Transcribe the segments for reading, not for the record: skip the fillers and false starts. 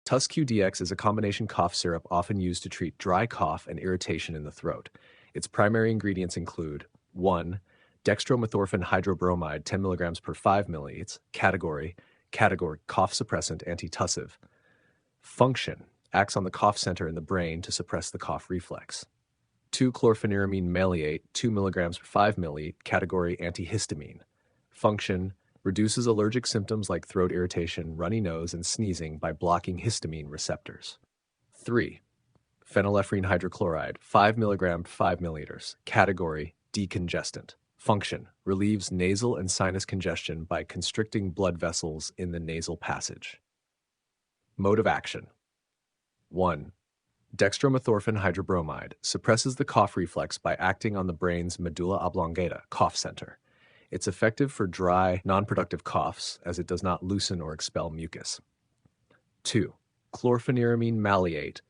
TusQ-DX is a combination cough syrup often used to treat dry cough and irritation in the throat. Its primary ingredients include 1. Dextromethorphan hydrobromide 10 mg per 5 milliliters, category cough suppressant antitussive. Function acts on the cough center in the brain to suppress the cough reflex. 2. Chlorpheniramine maleate 2 mg per 5 milliliters, category antihistamine. Function reduces allergic symptoms like throat irritation, runny nose, and sneezing by blocking histamine receptors. 3. Phenylephrine hydrochloride 5 mg 5 milliliters, category decongestant. Function relieves nasal and sinus congestion by constricting blood vessels in the nasal passage. Mode of action. 1. Dextromethorphan hydrobromide suppresses the cough reflex by acting on the brain's medulla oblongata, cough center. It's effective for dry, non-productive coughs as it does not loosen or expel mucus. 2. Chlorpheniramine maleate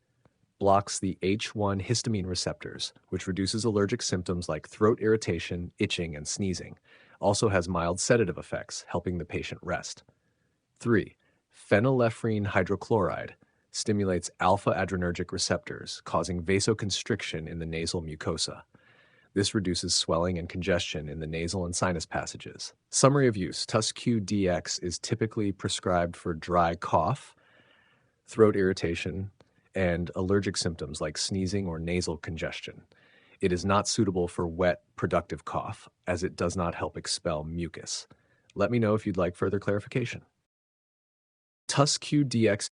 blocks the H1 histamine receptors, which reduces allergic symptoms like throat irritation, itching, and sneezing. Also has mild sedative effects, helping the patient rest. 3. Phenylephrine hydrochloride stimulates alpha-adrenergic receptors, causing vasoconstriction in the nasal mucosa. This reduces swelling and congestion in the nasal and sinus passages. Summary of use. TusQ-DX is typically prescribed for dry cough, throat irritation, and allergic symptoms like sneezing or nasal congestion. It is not suitable for wet, productive cough, as it does not help expel mucus. Let me know if you'd like further clarification. TusQ-DX